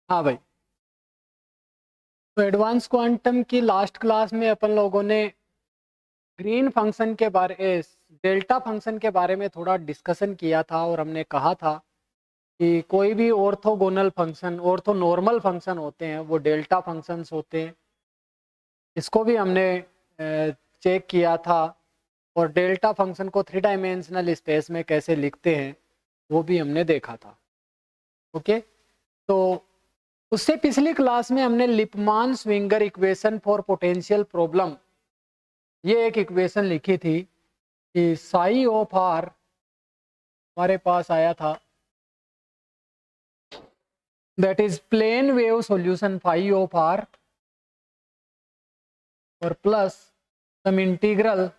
हाँ भाई, तो एडवांस क्वांटम की लास्ट क्लास में अपन लोगों ने ग्रीन फंक्शन के बारे डेल्टा फंक्शन के बारे में थोड़ा डिस्कशन किया था, और हमने कहा था कि कोई भी ऑर्थोगोनल फंक्शन, ऑर्थोनॉर्मल फंक्शन होते हैं वो डेल्टा फंक्शंस होते हैं। इसको भी हमने चेक किया था, और डेल्टा फंक्शन को 3 डायमेंशनल स्पेस में कैसे लिखते हैं वो भी हमने देखा था। ओके, तो उससे पिछली क्लास में हमने Lippmann Schwinger equation for potential problem, ये एक इक्वेशन लिखी थी कि साई ऑफ आर हमारे पास आया था, that is plane wave solution phi of r और plus some integral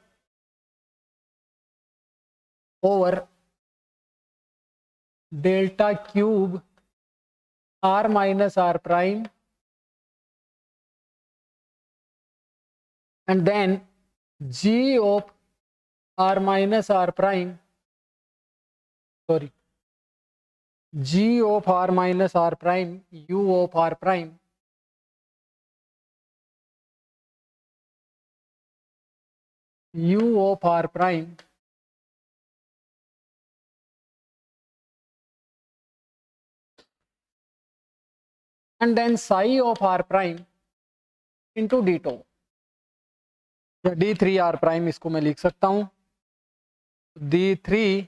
over delta cube are minus are prime and then g of r minus are prime, sorry, g of r minus r prime u of r prime u of r prime and then psi of r prime into d tau या d3 r prime, इसको मैं लिख सकता हूं d3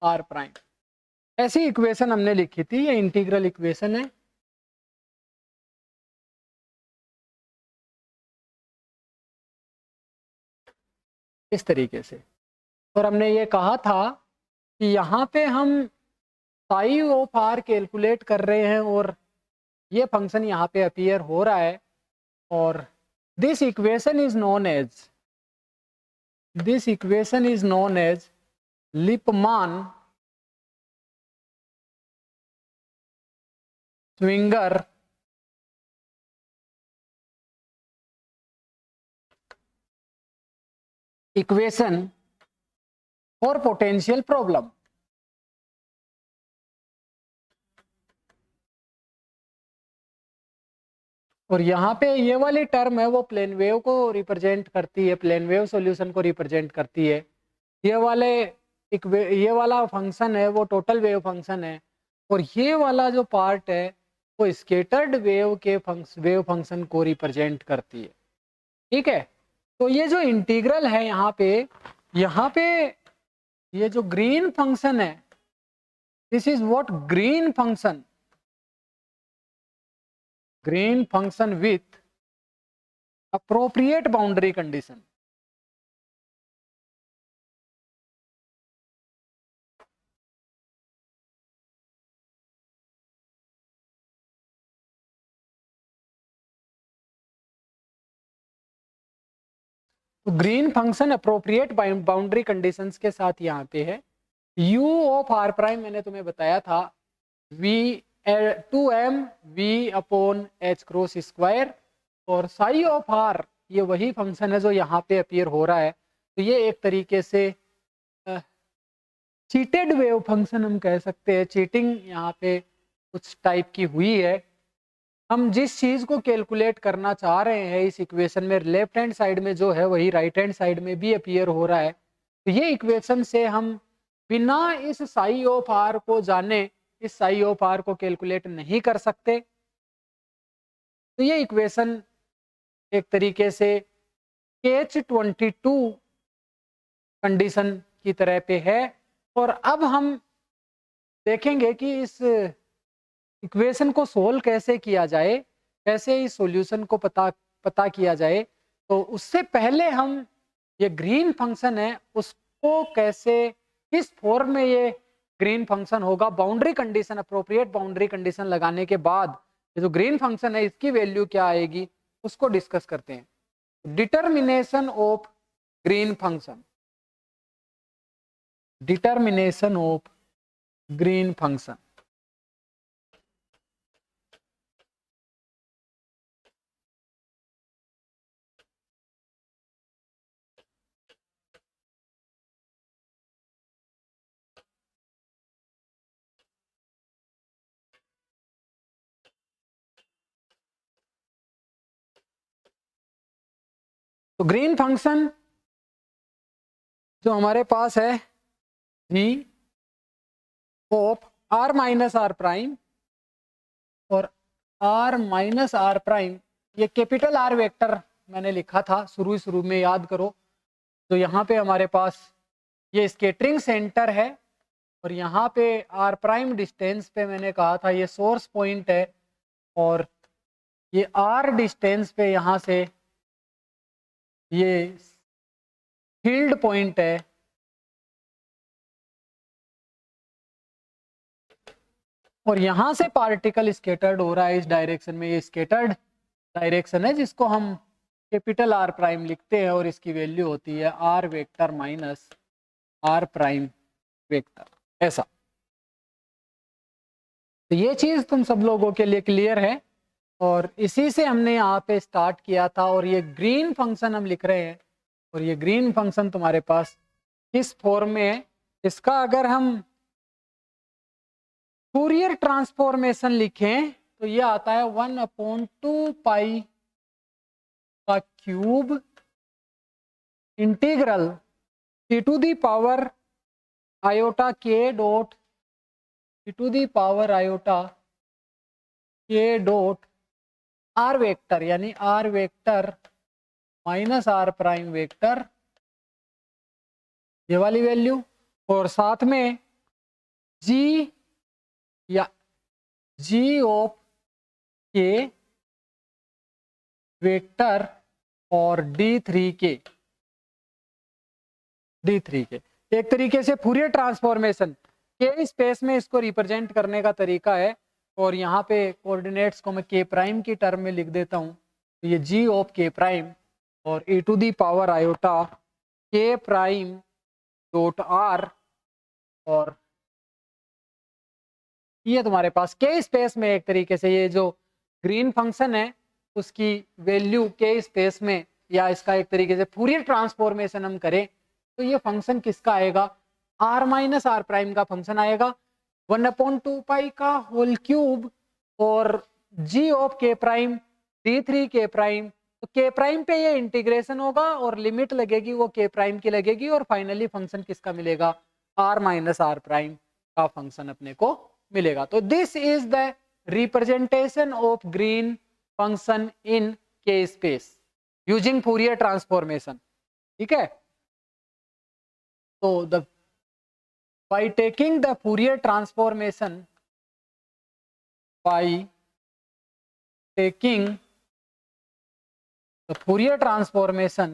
r prime। ऐसी equation हमने लिखी थी, ये इंटीग्रल इक्वेशन है। इस तरीके से, और हमने ये कहा था कि यहाँ पे हम साई ऑफ आर कैलकुलेट कर रहे हैं और ये फंक्शन यहाँ पे अपीयर हो रहा है, और this equation is known as Lippmann Schwinger equation for potential problem. और यहाँ पे ये वाली टर्म है वो प्लेन वेव को रिप्रेजेंट करती है, प्लेन वेव सॉल्यूशन को रिप्रेजेंट करती है। ये वाला फंक्शन है वो टोटल वेव फंक्शन है, और ये वाला जो पार्ट है वो स्केटर्ड वेव के वेव फंक्शन को रिप्रेजेंट करती है। ठीक है, तो ये जो इंटीग्रल है यहाँ पे ये जो ग्रीन फंक्शन है, this is what green function with appropriate boundary condition। तो Green function appropriate boundary conditions के साथ यहाँ पे है। u ऑफ r प्राइम मैंने तुम्हें बताया था v 2m v upon h cross square, और साई ऑफ r ये वही फंक्शन है जो यहाँ पे अपीयर हो रहा है। तो ये एक तरीके से चीटेड वेव फंक्शन हम कह सकते हैं। चीटिंग यहाँ पे कुछ टाइप की हुई है। हम जिस चीज को कैलकुलेट करना चाह रहे हैं इस इक्वेशन में, लेफ्ट हैंड साइड में जो है वही राइट हैंड साइड में भी अपीयर हो रहा है। तो ये इक्वेशन से हम बिना इस साई ऑफ आर को जाने इस साई ऑफ आर को कैलकुलेट नहीं कर सकते। तो ये इक्वेशन एक तरीके से H22 कंडीशन की तरह पे है। और अब हम देखेंगे कि इस इक्वेशन को सोल्व कैसे किया जाए, कैसे इस सॉल्यूशन को पता किया जाए। तो उससे पहले हम ये ग्रीन फंक्शन है उसको कैसे, किस फॉर्म में ये ग्रीन फंक्शन होगा, boundary condition, appropriate boundary condition लगाने के बाद ये जो ग्रीन फंक्शन है इसकी वैल्यू क्या आएगी उसको डिस्कस करते हैं। Determination of Green function, determination of Green function. तो ग्रीन फंक्शन जो हमारे पास है g of r minus are prime और आर माइनस आर प्राइम, ये कैपिटल आर वेक्टर मैंने लिखा था शुरू में, याद करो। तो यहाँ पे हमारे पास ये स्केटरिंग सेंटर है और यहाँ पे आर प्राइम डिस्टेंस पे मैंने कहा था ये सोर्स पॉइंट है, और ये आर डिस्टेंस पे यहाँ से ये फील्ड पॉइंट है। और यहाँ से पार्टिकल स्केटर्ड हो रहा है इस डायरेक्शन में, ये स्केटर्ड डायरेक्शन है जिसको हम कैपिटल आर प्राइम लिखते हैं, और इसकी वैल्यू होती है R vector minus are prime vector, ऐसा। तो ये चीज तुम सब लोगों के लिए क्लियर है, और इसी से हमने यहाँ पे स्टार्ट किया था। और ये ग्रीन फंक्शन हम लिख रहे हैं, और ये ग्रीन फंक्शन तुम्हारे पास किस फॉर्म में है, इसका अगर हम फूरियर ट्रांसफॉर्मेशन लिखें तो ये आता है 1/2 पाई का cube integral e to the power iota k dot e to the power iota k dot are vector, यानी r vector minus are prime vector, ये वाली वैल्यू, और साथ में जी या जी ऑफ के वेक्टर और D3 के एक तरीके से फूरियर ट्रांसफॉर्मेशन के स्पेस में इसको रिप्रेजेंट करने का तरीका है। और यहाँ पे कोऑर्डिनेट्स को मैं के प्राइम की टर्म में लिख देता हूँ, तो ये जी ऑफ के प्राइम और e to the power iota के प्राइम डॉट आर, और ये तुम्हारे पास के स्पेस में एक तरीके से ये जो ग्रीन फंक्शन है उसकी वैल्यू के स्पेस में, या इसका एक तरीके से फूरियर ट्रांसफॉर्मेशन हम करें तो ये फंक्शन किसका आएगा, आर माइनस आर प्राइम का फंक्शन आएगा, 1/2 पाई का होल क्यूब और जी ऑफ के प्राइम D3 के प्राइम। तो के प्राइम पे ये इंटीग्रेशन होगा और लिमिट लगेगी वो के प्राइम की लगेगी, और फाइनली फंक्शन किसका मिलेगा, आर माइनस आर प्राइम का फंक्शन अपने को मिलेगा। तो this is the representation of Green function in के स्पेस यूजिंग फूरियर ट्रांसफॉर्मेशन। ठीक है, तो the by taking the Fourier transformation, by taking the Fourier transformation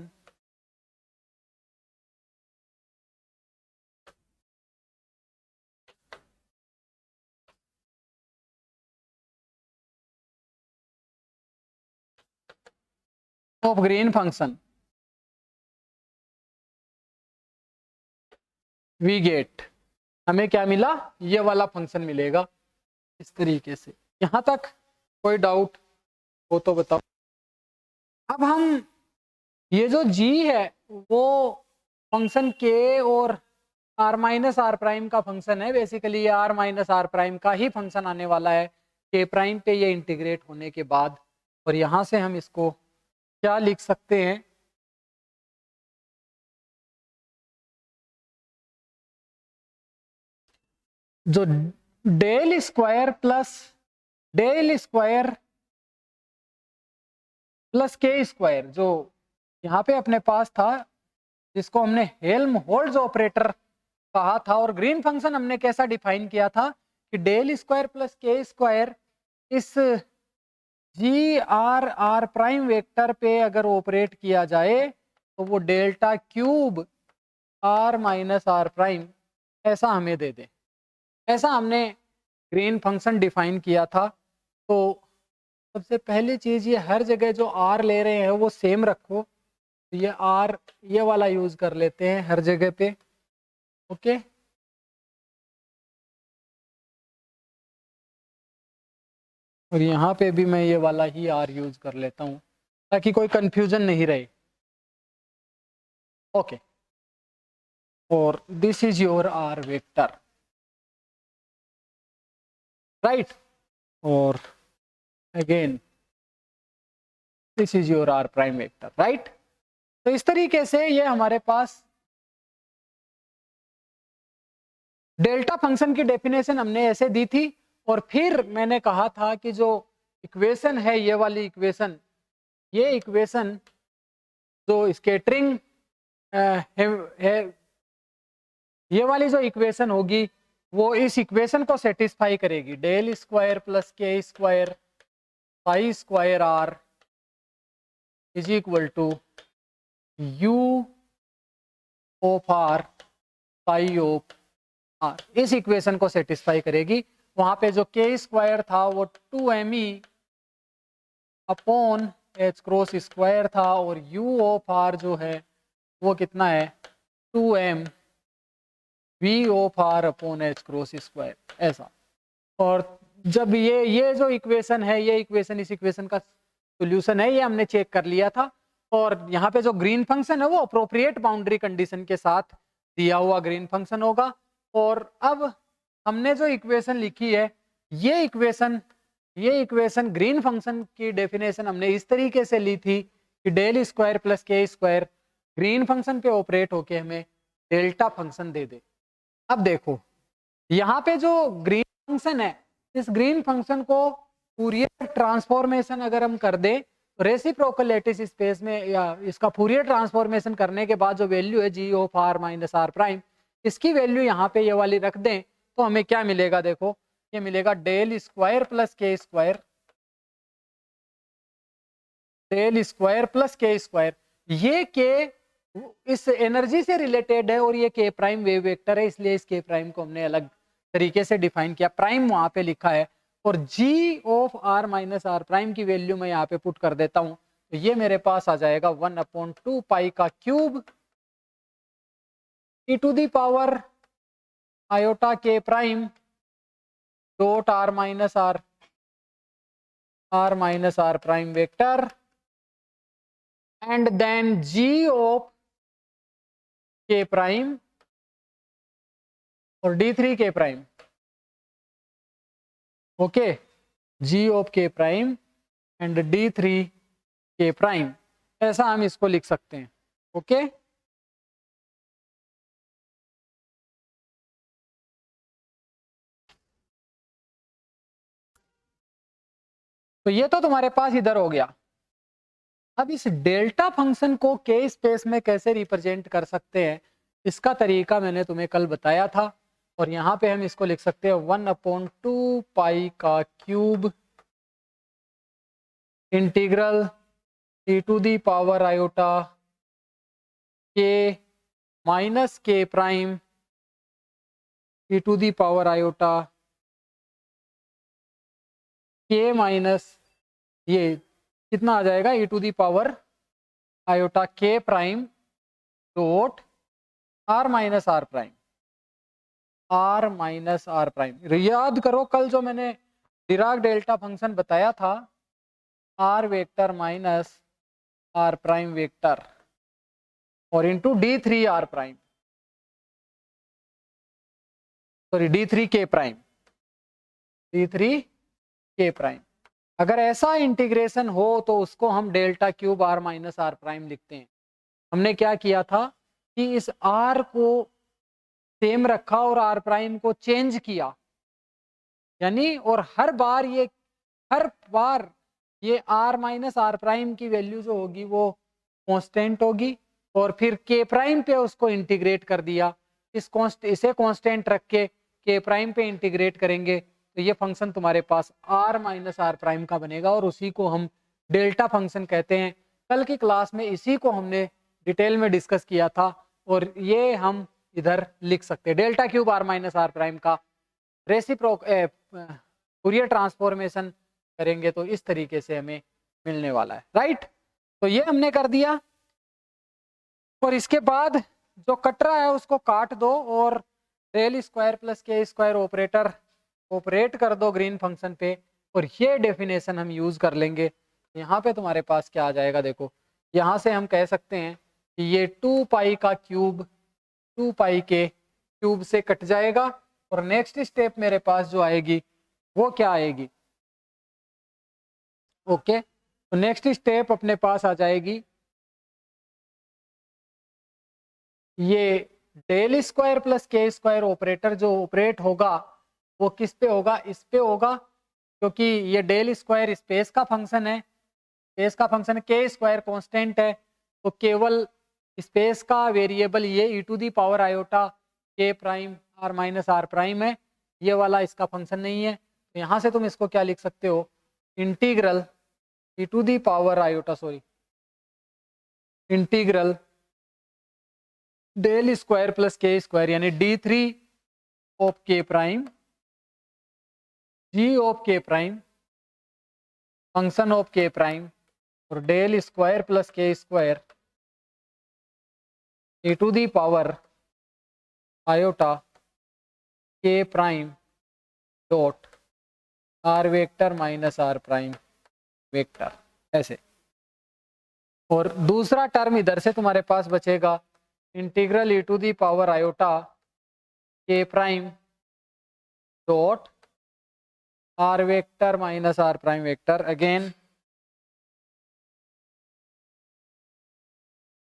of green function, we get, हमें क्या मिला, ये वाला फंक्शन मिलेगा इस तरीके से। यहां तक कोई डाउट हो तो बताओ। अब हम ये जो g है वो फंक्शन k और r माइनस आर प्राइम का फंक्शन है, बेसिकली ये r माइनस आर प्राइम का ही फंक्शन आने वाला है k प्राइम पे ये इंटीग्रेट होने के बाद। और यहां से हम इसको क्या लिख सकते हैं, जो डेल स्क्वायर प्लस के स्क्वायर जो यहाँ पे अपने पास था, जिसको हमने हेल्महोल्ट्ज ऑपरेटर कहा था, और ग्रीन फंक्शन हमने कैसा डिफाइन किया था कि डेल स्क्वायर प्लस के स्क्वायर इस जी आर प्राइम वेक्टर पे अगर ऑपरेट किया जाए तो वो delta cube are minus are prime ऐसा हमें दे दे, ऐसा हमने ग्रीन फंक्शन डिफाइन किया था। तो सबसे पहली चीज ये हर जगह जो आर ले रहे हैं वो सेम रखो, तो ये आर ये वाला यूज कर लेते हैं हर जगह पे। ओके, और यहाँ पे भी मैं ये वाला ही आर यूज कर लेता हूँ ताकि कोई कंफ्यूजन नहीं रहे। ओके, और this is your r vector, right, और again this is your r prime vector, right. तो इस तरीके से ये हमारे पास डेल्टा फंक्शन की डेफिनेशन हमने ऐसे दी थी। और फिर मैंने कहा था कि जो इक्वेशन है ये वाली इक्वेशन, ये इक्वेशन जो स्केटरिंग है, ये वाली जो इक्वेशन होगी वो इस इक्वेशन को सेटिस्फाई करेगी। डेल स्क्वायर प्लस के square pi square R is equal to U of R pi of R, इस इक्वेशन को सेटिस्फाई करेगी। वहां पे जो के स्क्वायर था वो 2me upon H cross square था, और यू ऑफ आर जो है वो कितना है 2m V of R upon H cross square, ऐसा। और जब ये जो इक्वेशन है, ये इक्वेशन इस इक्वेशन का सोल्यूशन है, ये हमने चेक कर लिया था। और यहाँ पे जो ग्रीन फंक्शन है वो अप्रोप्रिएट बाउंड्री कंडीशन के साथ दिया हुआ ग्रीन फंक्शन होगा। और अब हमने जो इक्वेशन लिखी है, ये इक्वेशन ग्रीन फंक्शन की डेफिनेशन हमने इस तरीके से ली थी कि डेल स्क्वायर प्लस के स्क्वायर ग्रीन फंक्शन पे ऑपरेट होके हमें डेल्टा फंक्शन दे दे। अब देखो यहाँ पे जो ग्रीन फंक्शन है, इस ग्रीन फंक्शन को फूरियर ट्रांसफॉर्मेशन अगर हम कर दे, रेसिप्रोकल लैटिस स्पेस में, या इसका फूरियर ट्रांसफॉर्मेशन करने के बाद जो वैल्यू है g of r minus are prime, इसकी वैल्यू यहाँ पे ये वाली रख दें तो हमें क्या मिलेगा, देखो ये मिलेगा डेल स्क्वायर प्लस के स्क्वायर, डेल स्क्वायर प्लस के स्क्वायर। ये के इस एनर्जी से रिलेटेड है और ये के प्राइम वेव वेक्टर है, इसलिए इस के प्राइम को हमने अलग तरीके से डिफाइन किया, प्राइम वहां पे लिखा है। और g of r minus are prime की वैल्यू मैं यहाँ पे पुट कर देता हूँ, तो ये मेरे पास आ जाएगा 1/2 पाई का cube e to the power iota के prime dot r minus are prime vector, and then g of के प्राइम और d3 के प्राइम, ओके, जी ऑफ के प्राइम एंड d3 के प्राइम, ऐसा हम इसको लिख सकते हैं। ओके, तो ये तो तुम्हारे पास इधर हो गया। अब इस डेल्टा फंक्शन को के स्पेस में कैसे रिप्रेजेंट कर सकते हैं, इसका तरीका मैंने तुम्हें कल बताया था। और यहाँ पे हम इसको लिख सकते हैं 1/2 पाई का cube integral e to the power iota k minus के prime e to the power iota k minus, ये कितना आ जाएगा e to the power iota के prime dot r minus are prime, are minus are prime. याद करो कल जो मैंने डिराक डेल्टा फंक्शन बताया था, r vector minus are prime vector और into d3 r prime, sorry d3 के प्राइम, d3 के प्राइम। अगर ऐसा इंटीग्रेशन हो तो उसको हम delta cube are minus are prime लिखते हैं। हमने क्या किया था कि इस आर को सेम रखा और आर प्राइम को चेंज किया, यानी और हर बार ये आर माइनस आर प्राइम की वैल्यू जो होगी वो कांस्टेंट होगी, और फिर के प्राइम पे उसको इंटीग्रेट कर दिया। इसे कांस्टेंट रख के प्राइम पे इंटीग्रेट करेंगे तो ये फंक्शन तुम्हारे पास आर माइनस आर प्राइम का बनेगा, और उसी को हम डेल्टा फंक्शन कहते हैं। कल की क्लास में इसी को हमने डिटेल में डिस्कस किया था, और ये हम इधर लिख सकते हैं delta cube are minus are prime का रेसिप्रोक फूरियर ट्रांसफॉर्मेशन करेंगे तो इस तरीके से हमें मिलने वाला है, राइट। तो ये हमने कर दिया, और इसके बाद जो कट रहा है उसको काट दो और डेल स्क्वायर प्लस के स्क्वायर ऑपरेट कर दो ग्रीन फंक्शन पे, और ये डेफिनेशन हम यूज कर लेंगे। यहाँ पे तुम्हारे पास क्या आ जाएगा, देखो यहाँ से हम कह सकते हैं कि ये 2 पाई का क्यूब 2 पाई के क्यूब से कट जाएगा, और नेक्स्ट स्टेप मेरे पास जो आएगी वो क्या आएगी, ओके। तो नेक्स्ट स्टेप अपने पास आ जाएगी ये डेल स्क्वायर प्लस के स्क्वायर ऑपरेटर जो ऑपरेट होगा वो किस पे होगा, इस पे होगा, क्योंकि ये डेल स्क्वायर स्पेस का फंक्शन है, स्पेस का फंक्शन के स्क्वायर कांस्टेंट है, तो केवल स्पेस का वेरिएबल ये E to the power iota के prime are minus are prime है, ये वाला इसका फंक्शन नहीं है। तो यहाँ से तुम इसको क्या लिख सकते हो, integral e to the power iota integral del square plus के स्क्वायर यानी d3 ऑफ के प्राइम जी ऑफ के प्राइम फंक्शन ऑफ के प्राइम और डेल स्क्वायर प्लस के square e to the power iota के prime dot are vector minus are prime vector, ऐसे। और दूसरा टर्म इधर से तुम्हारे पास बचेगा integral e to the power iota के prime dot are vector minus are prime vector, again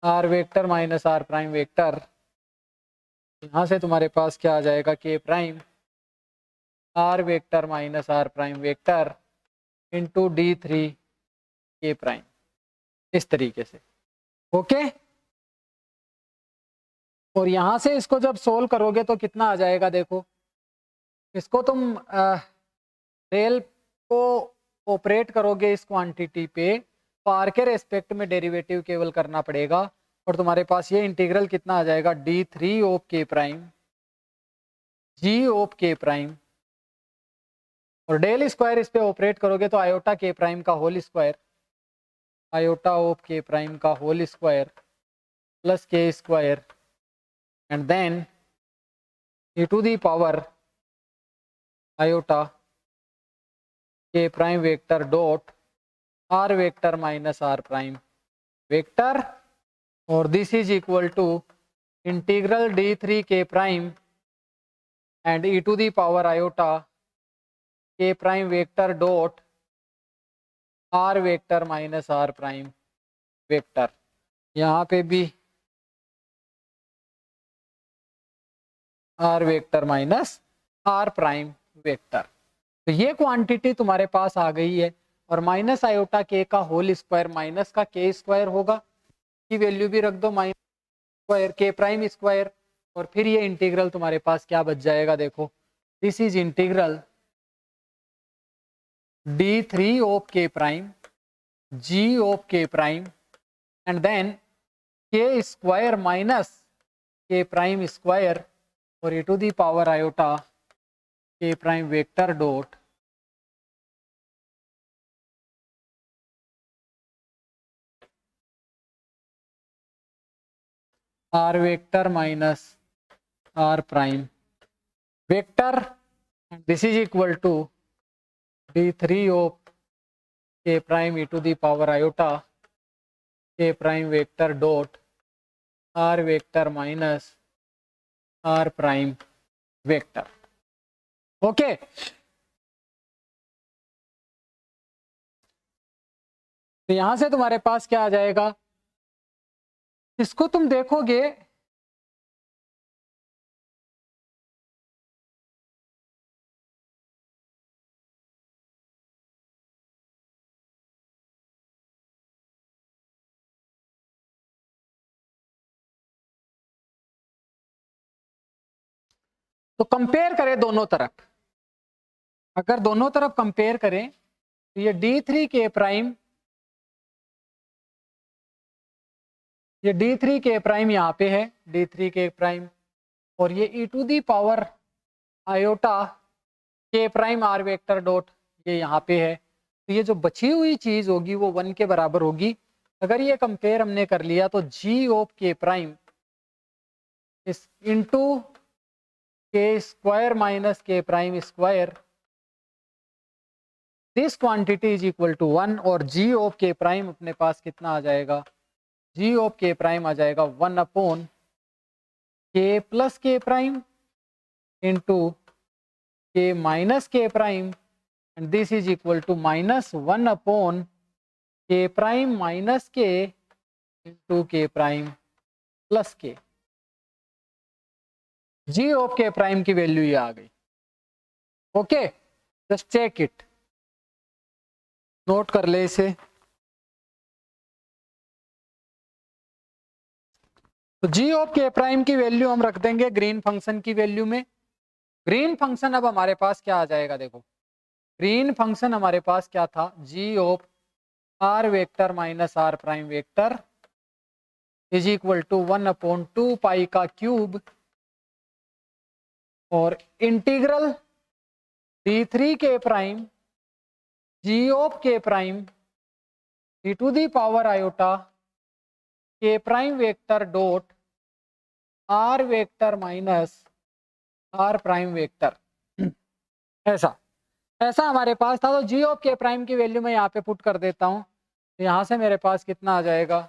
R vector minus are prime vector. यहाँ से तुम्हारे पास क्या आ जाएगा, K prime are vector minus are prime vector into d3 के prime, इस तरीके से। ओके, और यहाँ से इसको जब सोल्व करोगे तो कितना आ जाएगा, देखो इसको तुम डेल को ऑपरेट करोगे इस क्वांटिटी पे, तो आर के रेस्पेक्ट में डेरिवेटिव केवल करना पड़ेगा, और तुम्हारे पास ये इंटीग्रल कितना आ जाएगा, d3 ऑफ के प्राइम जी ऑफ के प्राइम, और डेल स्क्वायर इस पे ऑपरेट करोगे तो आयोटा के प्राइम का होल स्क्वायर, आयोटा ऑफ के प्राइम का होल स्क्वायर प्लस के square and then e to the power iota के prime vector dot are vector minus are prime vector, और this is equal to integral d3 के prime and e to the power iota के prime vector dot are vector minus are prime vector. यहाँ पे भी R vector minus are prime vector. तो ये quantity तुम्हारे पास आ गई है, और माइनस आयोटा के का होल स्क्वायर माइनस का के स्क्वायर होगा, की वैल्यू भी रख दो माइनस स्क्वायर के प्राइम स्क्वायर, और फिर ये इंटीग्रल तुम्हारे पास क्या बच जाएगा, देखो this is integral d3 of के प्राइम जी ऑफ के prime and then K square minus के प्राइम स्क्वायर और e to the power iota के prime vector dot are vector minus are prime vector, this is equal to d3 of के prime e to the power iota के prime vector dot are vector minus are prime vector. Okay, तो यहां से तुम्हारे पास क्या आ जाएगा, इसको तुम देखोगे तो कंपेयर करें दोनों तरफ, अगर दोनों तरफ कंपेयर करें तो ये d3 के प्राइम, ये d3 के प्राइम यहाँ पे है d3 के प्राइम, और ये e to the power iota के प्राइम आर वेक्टर डॉट ये यहाँ पे है, तो ये जो बची हुई चीज होगी वो 1 के बराबर होगी। अगर ये कंपेयर हमने कर लिया तो g ऑफ के प्राइम इस इंटू के स्क्वायर माइनस के prime square, this quantity is equal to 1, और g ऑफ के प्राइम अपने पास कितना आ जाएगा, g ऑफ के प्राइम आ जाएगा 1 upon K plus K prime into K minus के prime, and this is equal to minus 1 upon K prime minus के इंटू के prime plus K. G of के प्राइम की वैल्यू ये आ गई। Okay, just check it, note कर ले इसे। तो जी ऑफ के प्राइम की वैल्यू हम रख देंगे ग्रीन फंक्शन की वैल्यू में। ग्रीन फंक्शन अब हमारे पास क्या आ जाएगा, देखो ग्रीन फंक्शन हमारे पास क्या था, G of R vector minus are prime vector is equal to 1/2 pi का क्यूब और इंटीग्रल d3 के प्राइम जी ऑफ के prime e to the power iota के prime vector dot are vector minus are prime vector. ऐसा ऐसा हमारे पास था। तो जी ऑफ के प्राइम की वैल्यू मैं यहाँ पे पुट कर देता हूँ। यहाँ से मेरे पास कितना आ जाएगा,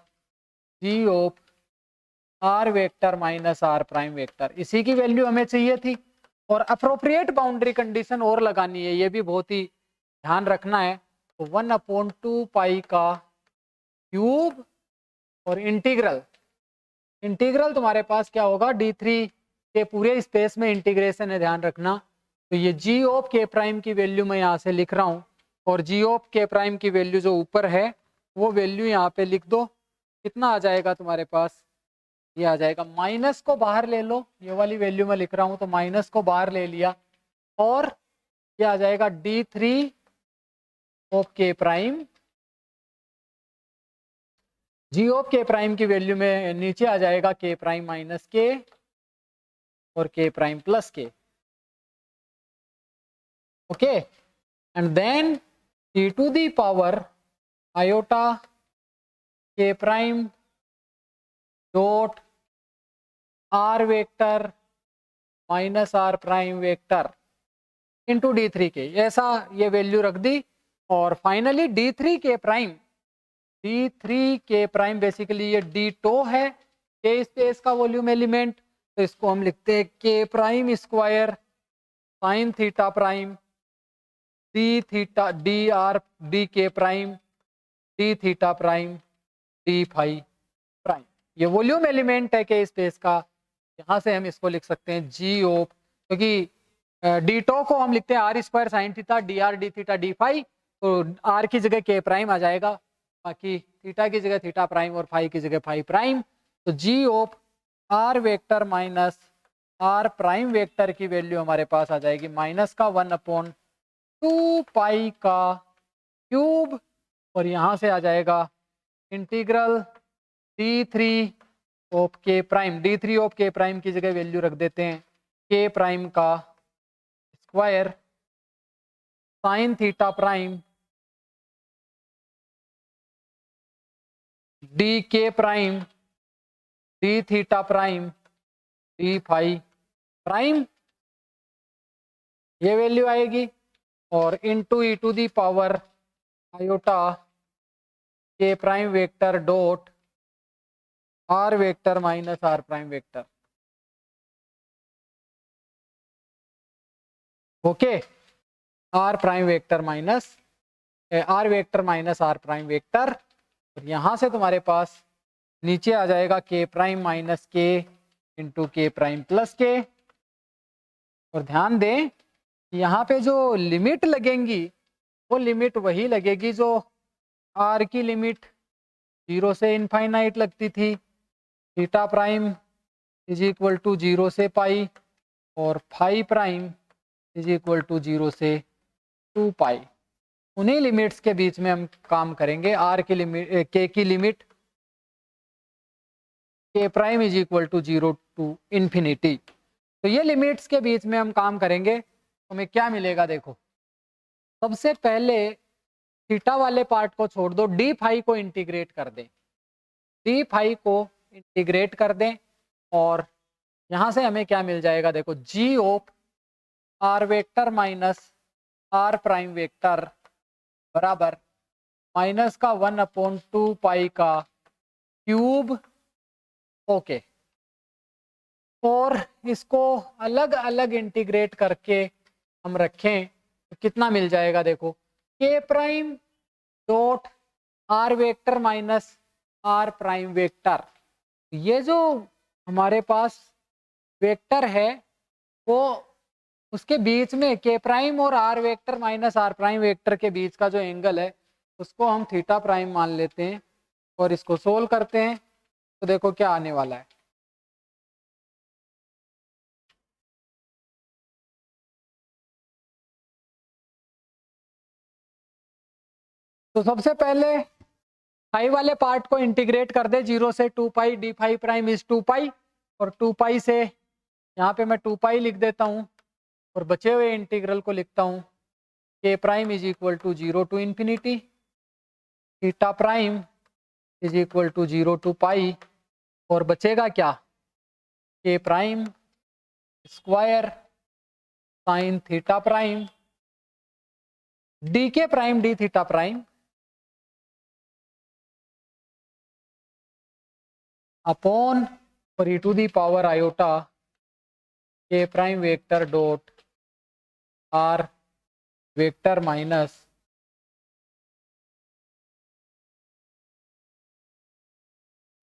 G of R vector minus are prime vector, इसी की वैल्यू हमें चाहिए थी। और अप्रोप्रिएट बाउंड्री कंडीशन और लगानी है, ये भी बहुत ही ध्यान रखना है। तो 1/2 पाई का क्यूब और इंटीग्रल, इंटीग्रल तुम्हारे पास क्या होगा, d3 के पूरे स्पेस में इंटीग्रेशन है, ध्यान रखना। तो ये जी ऑफ के प्राइम की वैल्यू मैं यहाँ से लिख रहा हूँ और जी ऑफ के प्राइम की वैल्यू जो ऊपर है वो वैल्यू यहाँ पे लिख दो। कितना आ जाएगा तुम्हारे पास, ये आ जाएगा, माइनस को बाहर ले लो, ये वाली वैल्यू मैं लिख रहा हूँ तो माइनस को बाहर ले लिया और ये आ जाएगा d3 ऑफ के प्राइम। जी ऑफ के प्राइम की वैल्यू में नीचे आ जाएगा के प्राइम माइनस के और के प्राइम प्लस के। Okay, and then e to the power iota के prime dot are vector minus are prime vector into d3 K, ऐसा ये वैल्यू रख दी। और फाइनली d3 के प्राइम बेसिकली ये d टो है, के स्पेस का वॉल्यूम एलिमेंट, तो इसको हम लिखते हैं K prime square sine theta prime D theta D R D के prime D theta prime D phi prime, ये वॉल्यूम एलिमेंट है के स्पेस का। यहाँ से हम इसको लिख सकते हैं जी ऑफ, क्योंकि डी टो को हम लिखते हैं R square sine theta D R D theta D phi, तो आर की जगह के प्राइम आ जाएगा, बाकी थीटा की जगह थीटा प्राइम और फाई की जगह फाई प्राइम। तो G of R vector minus are prime vector की वैल्यू हमारे पास आ जाएगी माइनस का 1/2 पाई का क्यूब और यहाँ से आ जाएगा इंटीग्रल d3 ऑफ के प्राइम, d3 ऑफ के प्राइम की जगह वैल्यू रख देते हैं के प्राइम का square sine theta prime D के prime D theta prime D phi prime, ये वैल्यू आएगी। और into E to the power iota के prime vector dot are vector minus are prime vector. Okay, R prime vector minus R vector minus are prime vector, और यहाँ से तुम्हारे पास नीचे आ जाएगा के प्राइम माइनस के इंटू के प्राइम प्लस के। और ध्यान दें यहाँ पे जो लिमिट लगेंगी वो लिमिट वही लगेगी जो आर की लिमिट 0 से इनफाइनाइट लगती थी, theta prime is equal to 0 से पाई और phi prime is equal to 0 से 2 पाई। उन्हीं लिमिट्स के बीच में हम काम करेंगे। आर की लिमिट के की limit K prime is equal to 0 to infinity, तो ये लिमिट्स के बीच में हम काम करेंगे। हमें क्या मिलेगा, देखो सबसे पहले थीटा वाले पार्ट को छोड़ दो, डी फाई को इंटीग्रेट कर दें, डी फाई को इंटीग्रेट कर दें और यहाँ से हमें क्या मिल जाएगा, देखो G of R vector minus are prime vector बराबर माइनस का 1/2 पाई का क्यूब। ओके, और इसको अलग अलग इंटीग्रेट करके हम रखें तो कितना मिल जाएगा, देखो K prime dot are vector minus are prime vector, ये जो हमारे पास वेक्टर है वो उसके बीच में के प्राइम और R vector minus are prime vector के बीच का जो एंगल है उसको हम थीटा प्राइम मान लेते हैं और इसको सोल्व करते हैं। तो देखो क्या आने वाला है। तो सबसे पहले फाई वाले पार्ट को इंटीग्रेट कर दे, 0 से 2 पाई डी फाई प्राइम इज 2 पाई, और 2 पाई से यहाँ पे मैं 2 पाई लिख देता हूँ और बचे हुए इंटीग्रल को लिखता हूँ K prime is equal to 0 to infinity theta prime is equal to 0 to pi, और बचेगा क्या, K prime square sine theta prime D के prime D theta prime upon और E to the power iota के prime vector dot are vector minus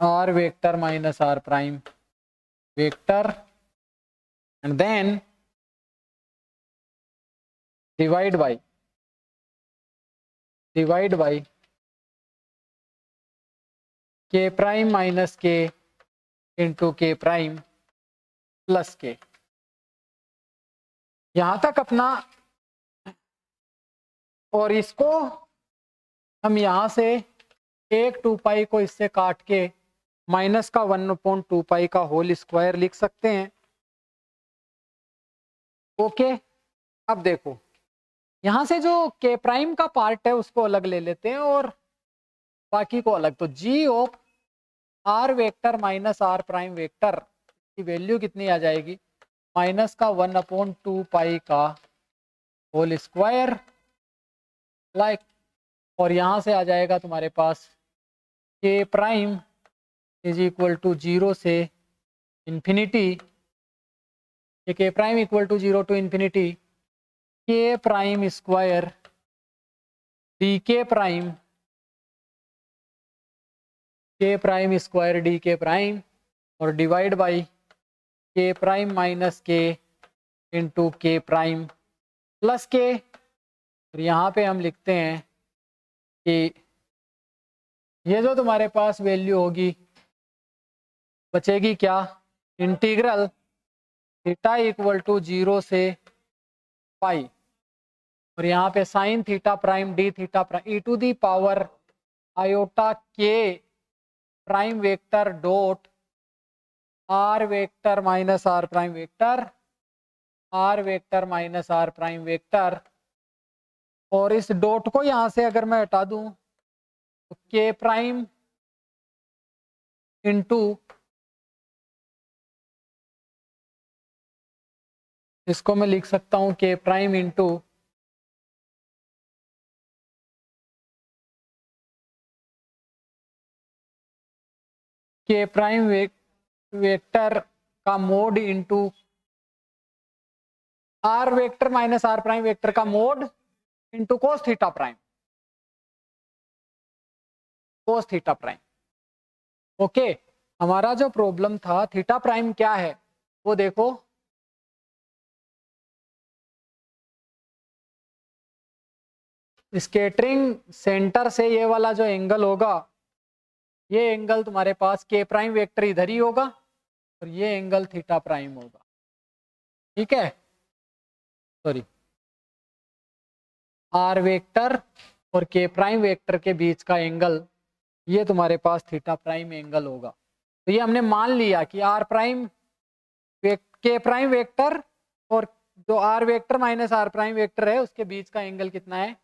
R vector minus are prime vector and then divide by K prime minus के into के prime plus K. यहां तक अपना, और इसको हम यहां से एक 2 पाई को इससे काट के माइनस का 1/2 पाई का होल स्क्वायर लिख सकते हैं। ओके, अब देखो यहां से जो के प्राइम का पार्ट है उसको अलग ले लेते हैं और बाकी को अलग। तो G of R vector minus are prime vector की वैल्यू कितनी आ जाएगी, माइनस का 1/2 पाई का होल स्क्वायर लाइक, और यहां से आ जाएगा तुम्हारे पास के प्राइम इज इक्वल टू 0 से इंफिनिटी, ये K prime equal to 0 to infinity के प्राइम स्क्वायर डी के प्राइम स्क्वायर डी के प्राइम और डिवाइड बाई के प्राइम माइनस के इंटू के प्राइम प्लस के। और यहाँ पे हम लिखते हैं कि ये जो तुम्हारे पास वैल्यू होगी बचेगी क्या, इंटीग्रल थीटा इक्वल टू 0 से पाई, और यहाँ पे sine theta prime D theta prime E to the power iota के prime vector dot are vector minus are prime vector और इस डॉट को यहां से अगर मैं हटा दूं तो के प्राइम इंटू इसको मैं लिख सकता हूं के प्राइम इंटू के प्राइम वेक्टर का mod into are vector minus are prime vector का mod into cos theta prime okay. हमारा जो प्रॉब्लम था थीटा प्राइम क्या है वो देखो, स्केटरिंग सेंटर से ये वाला जो एंगल होगा, ये एंगल तुम्हारे पास के प्राइम वेक्टर इधर ही होगा और ये एंगल थीटा प्राइम होगा, ठीक है, सॉरी आर वेक्टर और के प्राइम वेक्टर के बीच का एंगल ये तुम्हारे पास थीटा प्राइम एंगल होगा। तो ये हमने मान लिया कि R prime K prime vector और जो R vector minus are prime vector है उसके बीच का एंगल कितना है,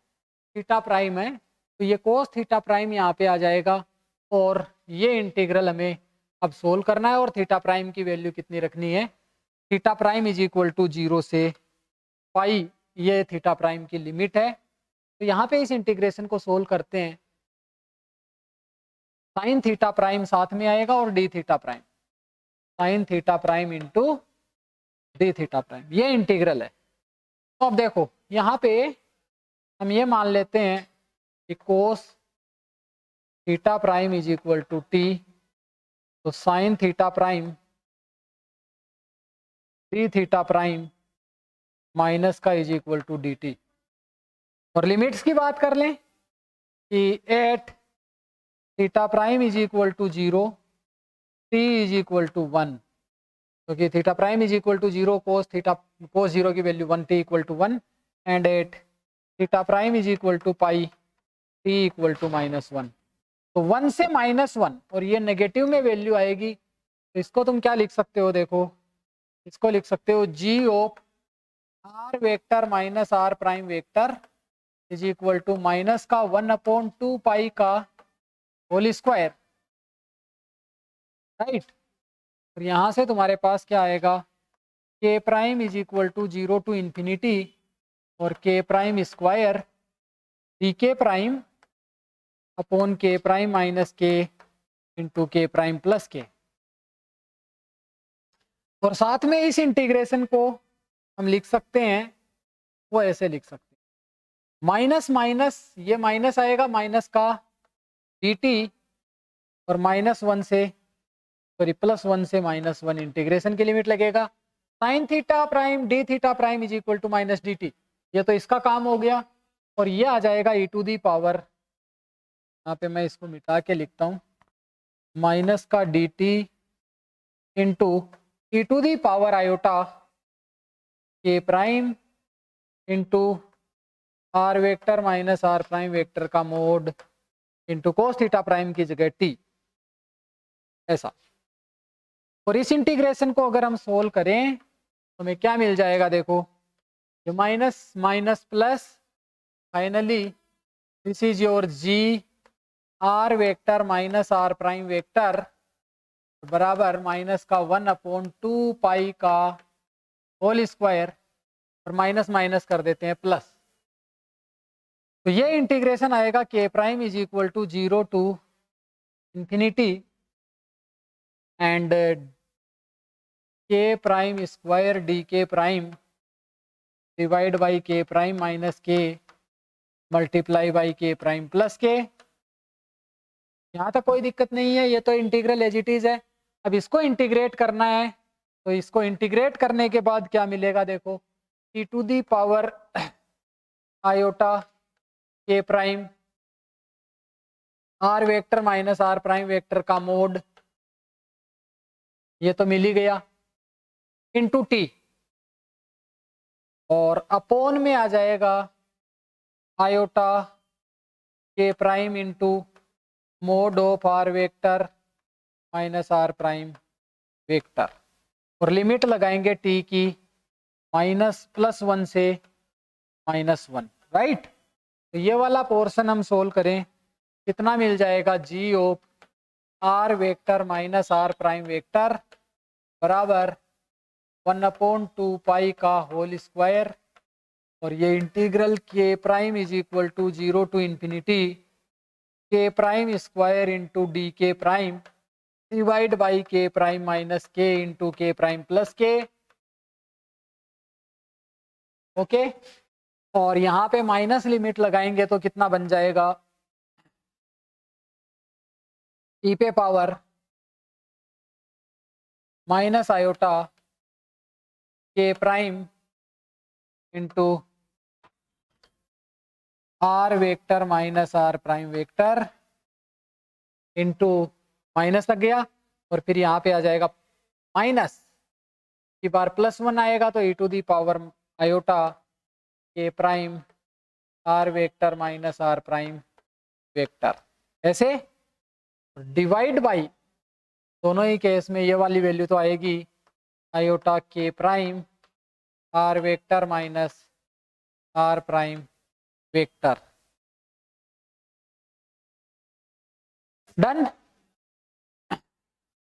थीटा प्राइम है। तो ये कोस थीटा प्राइम यहाँ पे आ जाएगा और ये इंटीग्रल हमें अब सोल्व करना है और थीटा प्राइम की वैल्यू कितनी रखनी है, theta prime is equal to 0 से पाई, ये थीटा प्राइम की लिमिट है। तो यहाँ पे इस इंटीग्रेशन को सोल्व करते हैं, साइन थीटा प्राइम साथ में आएगा और D theta prime, sign theta prime into D theta prime, ये इंटीग्रल है। तो अब देखो यहाँ पे हम ये मान लेते हैं कि cos theta prime is equal to T, तो sine theta prime D theta prime minus का is equal to D T. और लिमिट्स की बात कर लें कि at theta prime is equal to 0, T is equal to 1, क्योंकि theta prime is equal to 0, cos 0 की value 1, T equal to 1, and at theta prime is equal to pi, T equal to -1। तो 1 से -1 और ये negative में value आएगी, तो इसको तुम क्या लिख सकते हो, देखो इसको लिख सकते हो G of R vector minus are prime vector is equal to minus का 1/2 पाई का होल स्क्वायर, राइट। और यहाँ से तुम्हारे पास क्या आएगा, K prime is equal to 0 to infinity और के प्राइम स्क्वायर डी के prime upon K prime minus के इंटू के प्राइम प्लस के। और साथ में इस इंटीग्रेशन को हम लिख सकते हैं, वो ऐसे लिख सकते हैं, माइनस माइनस ये माइनस आएगा, माइनस का dt और -1 से सॉरी +1 से -1 इंटीग्रेशन की लिमिट लगेगा, sine theta prime D theta prime is equal to minus D T, ये तो इसका काम हो गया। और ये आ जाएगा e टू दी पावर, यहाँ पे मैं इसको मिटा के लिखता हूँ, माइनस का D T into E to the power iota के prime into are vector minus are prime vector का mod into cos theta prime की जगह टी, ऐसा। और इस इंटीग्रेशन को अगर हम सोल्व करें तो हमें क्या मिल जाएगा, देखो ये minus minus plus, finally this is your G R vector minus are prime vector बराबर माइनस का 1/2 पाई का होल स्क्वायर, और माइनस माइनस कर देते हैं प्लस। तो ये इंटीग्रेशन आएगा K prime is equal to 0 to infinity and के प्राइम स्क्वायर डी के प्राइम डिवाइड बाई के prime minus K multiply by के प्राइम प्लस के। यहाँ तक कोई दिक्कत नहीं है, ये तो इंटीग्रल एज इट इज है। अब इसको इंटीग्रेट करना है, तो इसको इंटीग्रेट करने के बाद क्या मिलेगा, देखो e to the power iota के prime are vector minus are prime vector का मोड, ये तो मिल ही गया, इंटू टी, और अपोन में आ जाएगा आयोटा के prime into mod of R vector minus are prime vector. और लिमिट लगाएंगे टी की -+1 से -1, राइट। तो ये वाला पोर्शन हम सोल्व करें, कितना मिल जाएगा, G of R vector minus are prime vector बराबर 1/2 पाई का होल स्क्वायर, और ये इंटीग्रल के prime is equal to 0 to infinity k prime square into d के प्राइम डिवाइड बाई के प्राइम माइनस के इंटू के प्राइम प्लस के, ओके। और यहाँ पे माइनस लिमिट लगाएंगे तो कितना बन जाएगा, ई पे पावर माइनस आयोटा के prime into are vector minus are prime vector into minus लग गया, और फिर यहाँ पे आ जाएगा माइनस की बार +1 आएगा, तो e to the power iota के prime are vector minus are prime vector, ऐसे डिवाइड बाई दोनों ही केस में ये वाली वैल्यू तो आएगी आयोटा के prime are vector minus are prime vector, done.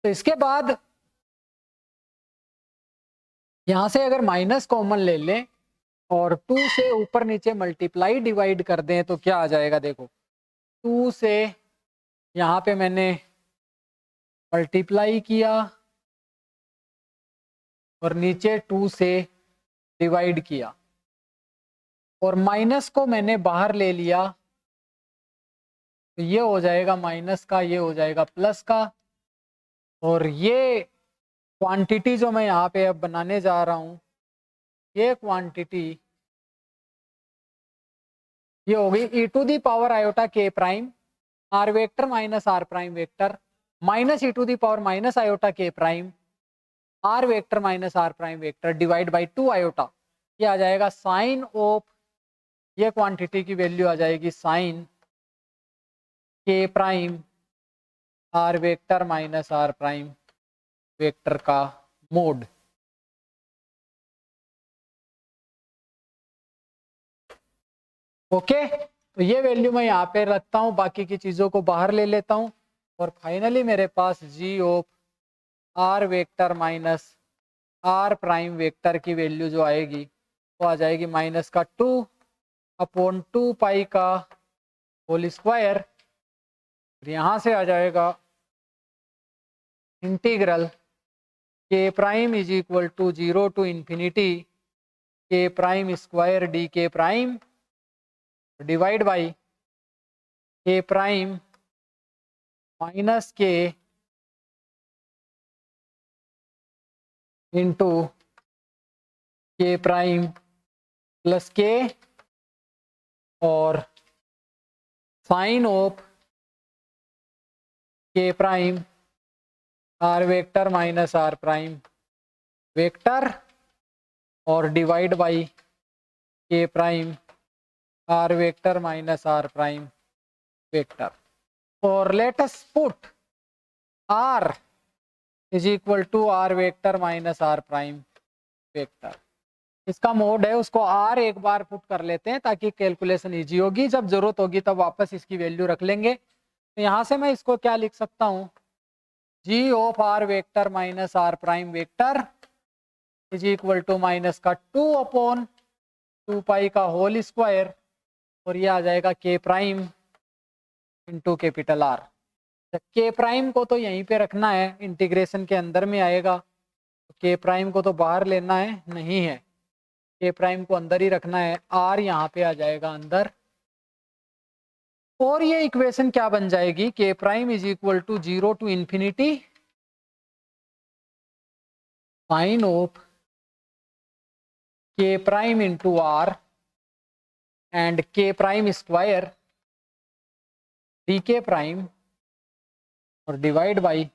तो इसके बाद यहां से अगर माइनस कॉमन ले लें और 2 से ऊपर नीचे मल्टीप्लाई डिवाइड कर दें तो क्या आ जाएगा, देखो 2 से यहाँ पे मैंने मल्टीप्लाई किया और नीचे 2 से डिवाइड किया, और माइनस को मैंने बाहर ले लिया, तो ये हो जाएगा माइनस का, ये हो जाएगा प्लस का, और ये क्वांटिटी जो मैं यहाँ पे अब बनाने जा रहा हूँ, ये क्वांटिटी ये होगी E to the power iota के prime are vector minus are prime vector minus E to the power minus iota के prime are vector minus are prime vector divide by 2 iota. ये आ जाएगा साइन ऑफ, ये quantity की value आ जाएगी sine के prime are vector minus are prime vector का मोड। ओके, तो ये वैल्यू मैं यहाँ पे रखता हूँ, बाकी की चीज़ों को बाहर ले लेता हूँ और फाइनली मेरे पास G of R vector minus are prime vector की वैल्यू जो आएगी वो आ जाएगी माइनस का 2/2 पाई का होल स्क्वायर। यहाँ से आ जाएगा इंटीग्रल के prime is equal to 0 to infinity के प्राइम स्क्वायर डी के प्राइम डिवाइड बाई के प्राइम माइनस के इंटू के प्राइम प्लस के और साइन ऑफ के prime are vector minus are prime vector और डिवाइड बाई के prime are vector minus are prime vector. और let us put R is equal to R vector minus are prime vector. इसका mod है उसको are एक बार put कर लेते हैं ताकि कैलकुलेशन इजी होगी, जब जरूरत होगी तब वापस इसकी वैल्यू रख लेंगे। तो यहाँ से मैं इसको क्या लिख सकता हूँ, G of R vector minus are prime vector is equal to minus का 2/2 का होल स्क्वायर और ये आ जाएगा K prime into capital R. K prime को तो यहीं पे रखना है, इंटीग्रेशन के अंदर में आएगा, के प्राइम को तो बाहर लेना है नहीं है, के प्राइम को अंदर ही रखना है, आर यहाँ पे आ जाएगा अंदर। और ये इक्वेशन क्या बन जाएगी, k prime is equal to 0 to infinity sine of के प्राइम इंटू आर एंड के प्राइम स्क्वायर डी के प्राइम और डिवाइड बाई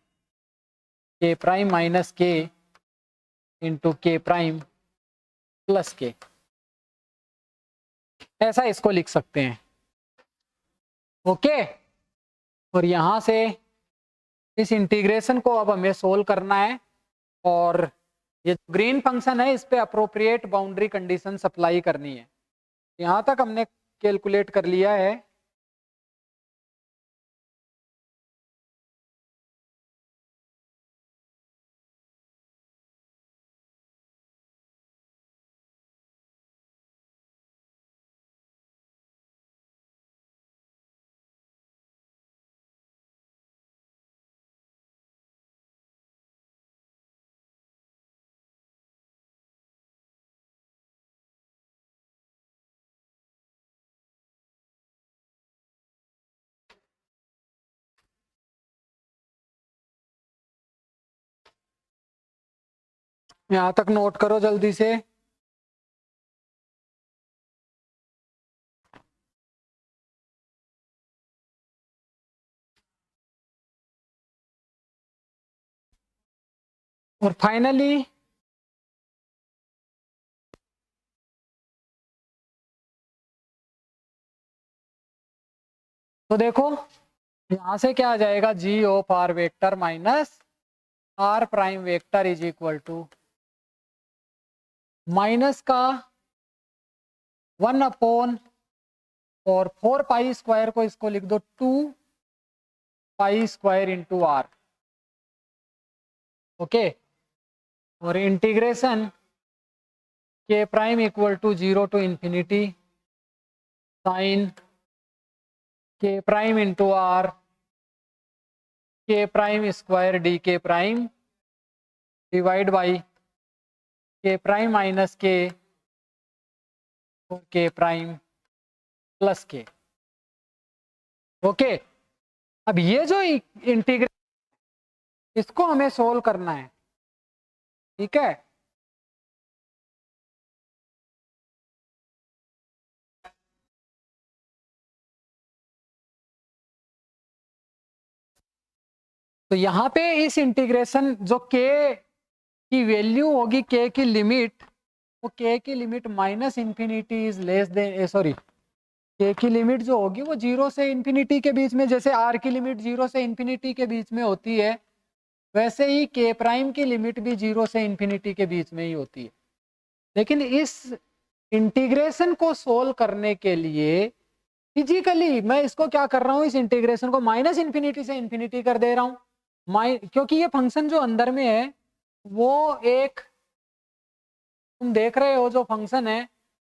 के प्राइम माइनस के इंटू के प्राइम प्लस के। ऐसा इसको लिख सकते हैं। ओके, और यहां से इस इंटीग्रेशन को अब हमें सोल्व करना है और ये ग्रीन फंक्शन है इस पे अप्रोप्रिएट बाउंड्री कंडीशन अप्लाई करनी है। यहां तक हमने कैलकुलेट कर लिया है। यहां तक नोट करो जल्दी से। और फाइनली तो देखो यहां से क्या आ जाएगा, G of R vector minus are prime vector is equal to minus का 1 और 4 पाई स्क्वायर को इसको लिख दो 2 pi square into r. Okay, और integration k prime equal to 0 to infinity sine के prime into r k prime square D के prime divide by के प्राइम माइनस के और के प्राइम प्लस के। ओके, अब ये जो इंटीग्रेशन इसको हमें सोल्व करना है। ठीक है। तो यहाँ पे इस इंटीग्रेशन जो के की वैल्यू होगी, के की लिमिट, वो के की limit minus infinity is less than, sorry, के की लिमिट जो होगी वो 0 से इंफिनिटी के बीच में, जैसे आर की लिमिट 0 से इंफिनिटी के बीच में होती है, वैसे ही के प्राइम की लिमिट भी 0 से इंफिनिटी के बीच में ही होती है। लेकिन इस इंटीग्रेशन को सोल्व करने के लिए फिजिकली मैं इसको क्या कर रहा हूं, इस इंटीग्रेशन को माइनस इंफिनिटी से इंफिनिटी कर दे रहा हूं, क्योंकि ये फंक्शन जो अंदर में है वो एक, तुम देख रहे हो जो फंक्शन है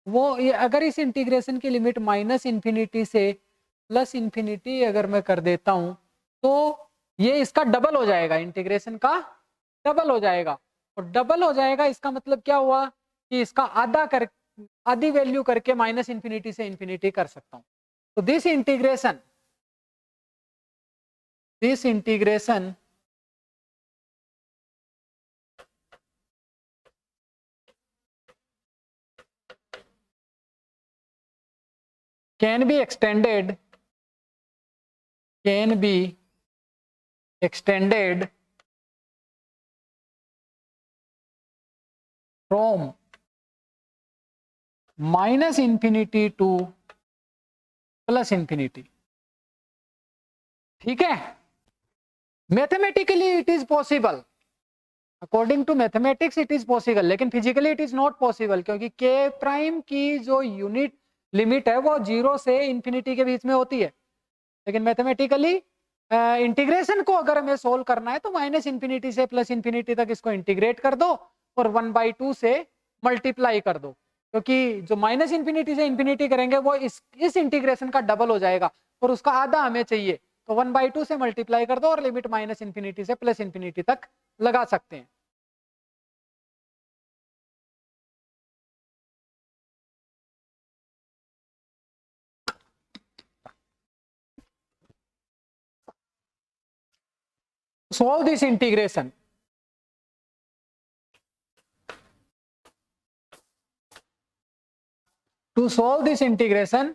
वो, ये अगर इस इंटीग्रेशन की लिमिट माइनस इंफिनिटी से प्लस इंफिनिटी अगर मैं कर देता हूं तो ये इसका डबल हो जाएगा, इंटीग्रेशन का डबल हो जाएगा। और डबल हो जाएगा इसका मतलब क्या हुआ कि इसका आधी वैल्यू करके माइनस इंफिनिटी से इंफिनिटी कर सकता हूं। तो this integration can be extended from minus infinity to plus infinity। ठीक है, mathematically it is possible, according to mathematics it is possible, लेकिन physically it is not possible, क्योंकि के प्राइम की जो यूनिट लिमिट है वो 0 से इंफिनिटी के बीच में होती है। लेकिन मैथमेटिकली इंटीग्रेशन को अगर हमें सोल्व करना है तो माइनस इंफिनिटी से प्लस इंफिनिटी तक इसको इंटीग्रेट कर दो और 1/2 से मल्टीप्लाई कर दो, क्योंकि जो माइनस इंफिनिटी से इंफिनिटी करेंगे वो इस इंटीग्रेशन का डबल हो जाएगा और उसका आधा हमें चाहिए, तो 1/2 से मल्टीप्लाई कर दो और लिमिट माइनस इंफिनिटी से प्लस इंफिनिटी तक लगा सकते हैं। solve this integration, to solve this integration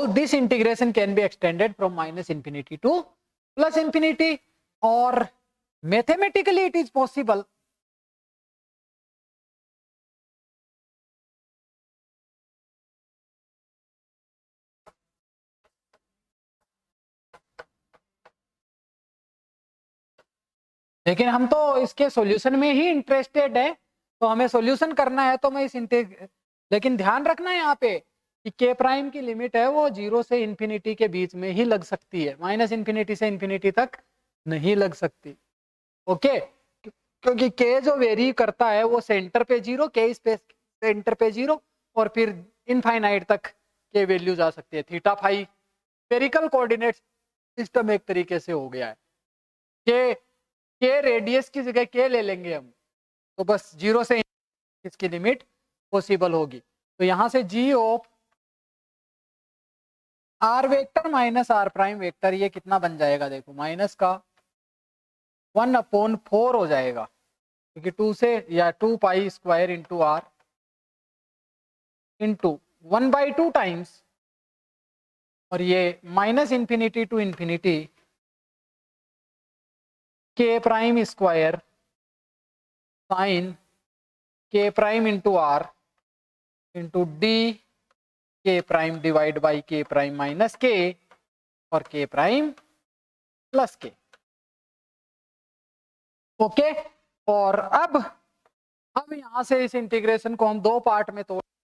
this integration can be extended from minus infinity to plus infinity, or mathematically it is possible लेकिन हम तो इसके सॉल्यूशन में ही इंटरेस्टेड है, तो हमें सॉल्यूशन करना है तो मैं लेकिन ध्यान रखना है यहाँ पे कि के प्राइम की लिमिट है वो 0 से इंफिनिटी के बीच में ही लग सकती है, माइनस इंफिनिटी से इंफिनिटी तक नहीं लग सकती। ओके, क्योंकि के जो वेरी करता है वो सेंटर पे 0, के स्पेस सेंटर पे 0 और फिर इनफाइनाइट तक के वैल्यू जा सकती है। Theta phi spherical coordinate system एक तरीके से हो गया है, के रेडियस की जगह के ले लेंगे हम, तो बस 0 से इसकी लिमिट पॉसिबल होगी। तो यहां से G of R vector minus are prime vector, ये कितना बन जाएगा, देखो माइनस का 1/4 हो जाएगा, क्योंकि 2 से या 2 pi square into r into 1/2 times, और ये माइनस इंफिनिटी टू इंफिनिटी के प्राइम स्क्वायर साइन के prime into r into d के प्राइम डिवाइड बाई के प्राइम माइनस के और के प्राइम प्लस के। ओके, और अब यहां से इस इंटीग्रेशन को हम दो पार्ट में तोड़